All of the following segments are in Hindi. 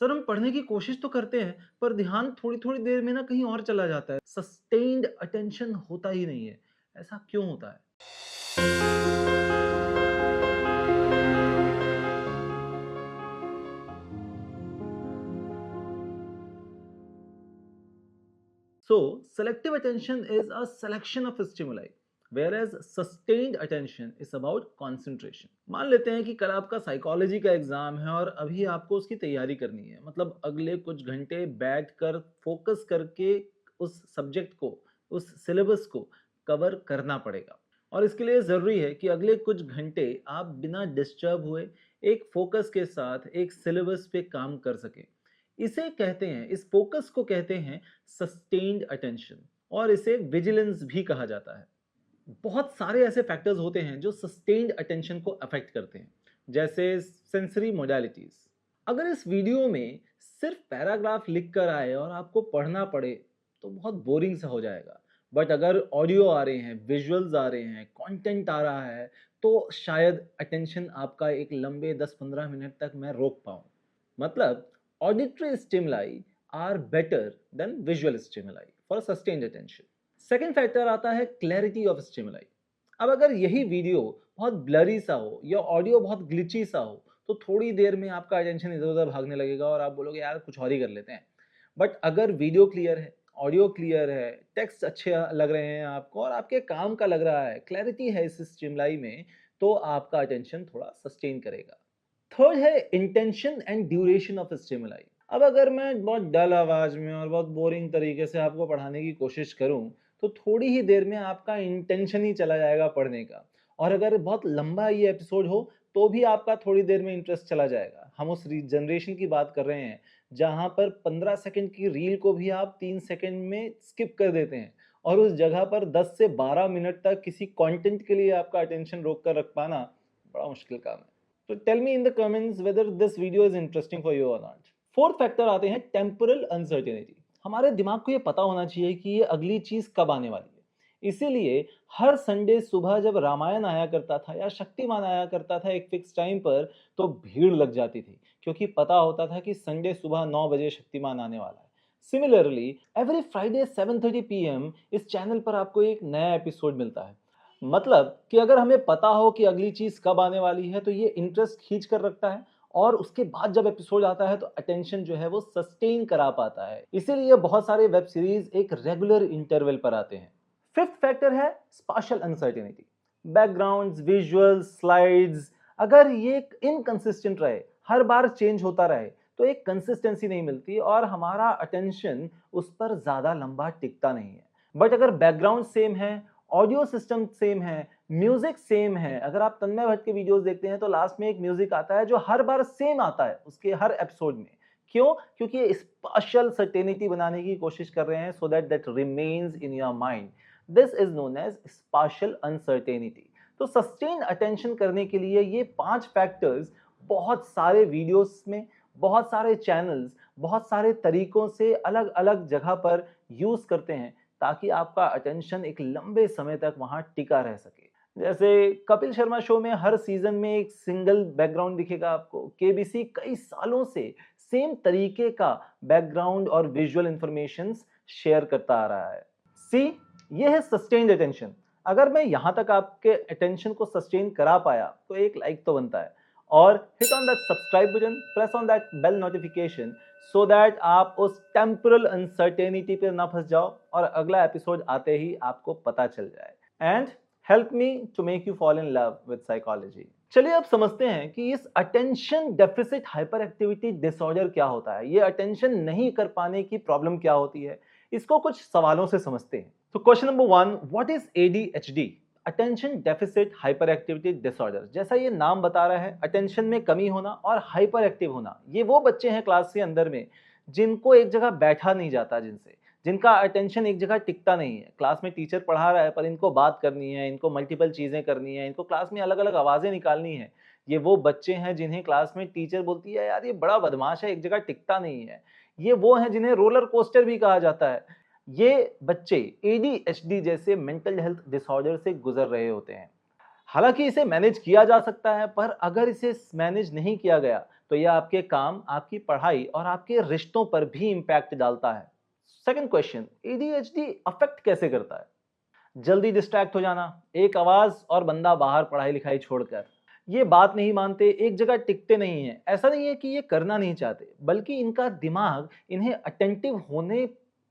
सर हम पढ़ने की कोशिश तो करते हैं पर ध्यान थोड़ी थोड़ी देर में ना कहीं और चला जाता है। सस्टेन्ड अटेंशन होता ही नहीं है। ऐसा क्यों होता है? So, selective attention is a selection of stimuli, whereas sustained attention is about concentration. मान लेते हैं कि कल आपका साइकोलॉजी का एग्जाम है और अभी आपको उसकी तैयारी करनी है। मतलब अगले कुछ घंटे बैठकर फोकस करके उस सब्जेक्ट को, उस सिलेबस को कवर करना पड़ेगा। और इसके लिए ज़रूरी है कि अगले कुछ घंटे आप बिना डिस्टर्ब हुए एक फोकस के साथ एक सिलेबस पे काम कर सकें। इसे कहते हैं, इस फोकस को कहते हैं सस्टेन्ड अटेंशन, और इसे विजिलेंस भी कहा जाता है। बहुत सारे ऐसे फैक्टर्स होते हैं जो सस्टेन्ड अटेंशन को अफेक्ट करते हैं, जैसे सेंसरी मोडालिटीज। अगर इस वीडियो में सिर्फ पैराग्राफ लिख कर आए और आपको पढ़ना पड़े तो बहुत बोरिंग सा हो जाएगा। बट अगर ऑडियो आ रहे हैं, विजुअल्स आ रहे हैं, कंटेंट आ रहा है, तो शायद अटेंशन आपका एक लंबे 10-15 मिनट तक मैं रोक पाऊँ। मतलब auditory stimuli are better than visual stimuli for sustained attention. Second factor आता है क्लैरिटी ऑफ स्टिमुलाई। अब अगर यही वीडियो बहुत ब्लरी सा हो या ऑडियो बहुत ग्लिची सा हो तो थोड़ी देर में आपका अटेंशन इधर उधर भागने लगेगा और आप बोलोगे यार कुछ और ही कर लेते हैं। बट अगर वीडियो क्लियर है, ऑडियो क्लियर है, टेक्स्ट अच्छे लग रहे हैं आपको और आपके काम का लग रहा है, क्लैरिटी है इस स्टिमुलाई में, तो आपका अटेंशन थोड़ा सस्टेन करेगा। थर्ड है intention and duration of stimuli. अब अगर मैं बहुत डल आवाज में और बहुत बोरिंग तरीके से आपको पढ़ाने की कोशिश करूं तो थोड़ी ही देर में आपका इंटेंशन ही चला जाएगा पढ़ने का। और अगर बहुत लंबा ये एपिसोड हो तो भी आपका थोड़ी देर में इंटरेस्ट चला जाएगा। हम उस जनरेशन की बात कर रहे हैं जहां पर 15 सेकंड की रील को भी आप 3 सेकंड में स्किप कर देते हैं, और उस जगह पर 10 से 12 मिनट तक किसी कंटेंट के लिए आपका अटेंशन रोक कर रख पाना बड़ा मुश्किल काम है। तो tell me in the comments whether this video is interesting for you और नॉट। फोर्थ फैक्टर आते हैं टेम्पोरल अनसर्टेनिटी। हमारे दिमाग को ये पता होना चाहिए कि ये अगली चीज कब आने वाली है। इसीलिए हर संडे सुबह जब रामायण आया करता था या शक्तिमान आया करता था एक फिक्स टाइम पर, तो भीड़ लग जाती थी, क्योंकि पता होता था कि संडे सुबह 9 बजे शक्तिमान आने वाला है। सिमिलरली एवरी फ्राइडे 7:30 PM इस चैनल पर आपको एक नया एपिसोड मिलता है। मतलब कि अगर हमें पता हो कि अगली चीज कब आने वाली है तो ये इंटरेस्ट खींच कर रखता है, और उसके बाद जब एपिसोड आता है तो अटेंशन जो है वो सस्टेन करा पाता है। इसीलिए बहुत सारे वेब सीरीज एक रेगुलर इंटरवल पर आते हैं। फिफ्थ फैक्टर है spatial uncertainty. Backgrounds, visuals, slides, अगर ये इनकंसिस्टेंट रहे, हर बार चेंज होता रहे, तो एक कंसिस्टेंसी नहीं मिलती और हमारा अटेंशन उस पर ज्यादा लंबा टिकता नहीं है। बट अगर बैकग्राउंड सेम है, ऑडियो सिस्टम सेम है, म्यूजिक सेम है, अगर आप तन्मय भट्ट के वीडियोस देखते हैं तो लास्ट में एक म्यूजिक आता है जो हर बार सेम आता है उसके हर एपिसोड में। क्यों? क्योंकि ये स्पाशियल सर्टेनिटी बनाने की कोशिश कर रहे हैं so that that remains in your mind. This is known as spatial uncertainty. तो सस्टेन अटेंशन करने के लिए ये 5 फैक्टर्स बहुत सारे वीडियोस में, बहुत सारे चैनल्स, बहुत सारे तरीकों से अलग अलग जगह पर यूज करते हैं ताकि आपका अटेंशन एक लंबे समय तक वहां टिका रह सके। जैसे कपिल शर्मा शो में हर सीजन में एक सिंगल बैकग्राउंड दिखेगा आपको। केबीसी कई सालों से सेम तरीके का बैकग्राउंड और विजुअल इंफॉर्मेशन शेयर करता आ रहा है। सी, ये है सस्टेन्ड अटेंशन। अगर मैं यहां तक आपके अटेंशन को सस्टेन करा पाया तो एक लाइक तो बनता है, और hit on that subscribe button, press on that bell notification so that आप उस टेम्पोरल अनसर्टेनिटी पे ना फंस जाओ और अगला एपिसोड आते ही आपको पता चल जाए। And help me to make you fall in love with psychology. चलिए अब समझते हैं कि इस attention deficit hyper activity disorder क्या होता है, ये अटेंशन नहीं कर पाने की प्रॉब्लम क्या होती है। इसको कुछ सवालों से समझते हैं। तो question number 1, what is ADHD? Attention deficit hyper activity disorder. जैसा ये नाम बता रहा है, अटेंशन में कमी होना और हाइपर एक्टिव होना। ये वो बच्चे हैं क्लास के अंदर में जिनको एक जगह बैठा नहीं जाता, जिनका अटेंशन एक जगह टिकता नहीं है। क्लास में टीचर पढ़ा रहा है पर इनको बात करनी है, इनको मल्टीपल चीजें करनी है, इनको क्लास में अलग अलग आवाजें निकालनी है। ये वो बच्चे हैं जिन्हें क्लास में टीचर बोलती है यार ये बड़ा बदमाश है, एक जगह टिकता नहीं है। ये वो हैं जिन्हें रोलर कोस्टर भी कहा जाता है। ये बच्चे ADHD जैसे मेंटल हेल्थ डिसऑर्डर से गुजर रहे होते हैं। हालांकि इसे मैनेज किया जा सकता है, पर अगर इसे मैनेज नहीं किया गया तो यह आपके काम, आपकी पढ़ाई और आपके रिश्तों पर भी इम्पैक्ट डालता है। सेकंड क्वेश्चन, एडीएचडी अफेक्ट कैसे करता है? जल्दी डिस्ट्रैक्ट हो जाना, एक आवाज और बंदा बाहर पढ़ाई लिखाई छोड़कर। ये बात नहीं मानते, एक जगह टिकते नहीं है। ऐसा नहीं है कि ये करना नहीं चाहते, बल्कि इनका दिमाग इन्हें अटेंटिव होने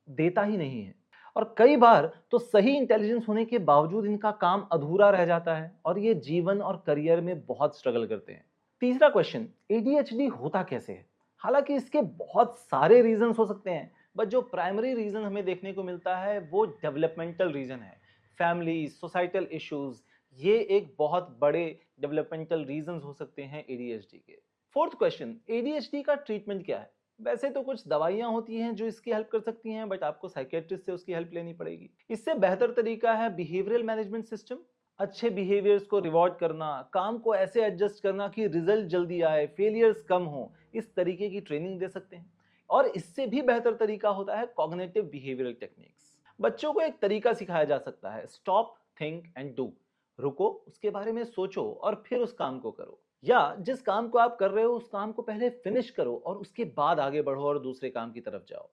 देता ही नहीं है। और कई बार तो सही इंटेलिजेंस होने के बावजूद इनका काम अधूरा रह जाता है और ये जीवन और करियर में बहुत स्ट्रगल करते हैं। तीसरा क्वेश्चन, एडीएचडी होता कैसे है? हालांकि इसके बहुत सारे रीजंस हो सकते हैं, बट जो प्राइमरी रीजन हमें देखने को मिलता है वो डेवलपमेंटल रीजन है। फैमिली, सोसाइटल इश्यूज, ये एक बहुत बड़े डेवलपमेंटल रीजंस हो सकते हैं एडीएचडी के। फोर्थ क्वेश्चन, एडीएचडी का ट्रीटमेंट क्या है? वैसे तो कुछ दवाइयां होती हैं जो इसकी हेल्प कर सकती हैं, बट आपको साइकियाट्रिस्ट से उसकी हेल्प लेनी पड़ेगी। इससे बेहतर तरीका है बिहेवियरल मैनेजमेंट सिस्टम। अच्छे बिहेवियर्स को रिवॉर्ड करना, काम को ऐसे एडजस्ट करना कि रिजल्ट जल्दी आए, फेलियर्स कम हो, इस तरीके की ट्रेनिंग दे सकते हैं। और इससे भी बेहतर तरीका होता है कॉग्निटिव बिहेवियरल टेक्निक्स। बच्चों को एक तरीका सिखाया जा सकता है, स्टॉप, थिंक एंड डू। रुको, उसके बारे में सोचो और फिर उस काम को करो। या जिस काम को आप कर रहे हो उस काम को पहले फिनिश करो और उसके बाद आगे बढ़ो और दूसरे काम की तरफ जाओ।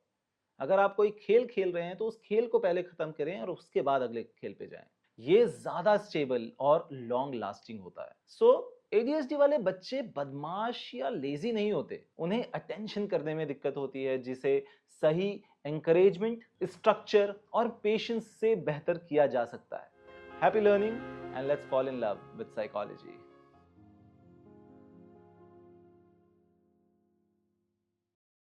अगर आप कोई खेल खेल रहे हैं तो उस खेल को पहले खत्म करें और उसके बाद अगले खेल पे जाएं। ये ज्यादा स्टेबल और लॉन्ग लास्टिंग होता है। सो एडीएचडी वाले बच्चे बदमाश या लेजी नहीं होते, उन्हें अटेंशन करने में दिक्कत होती है, जिसे सही एंकरेजमेंट, स्ट्रक्चर और पेशेंस से बेहतर किया जा सकता है। Happy learning and let's fall in love with psychology.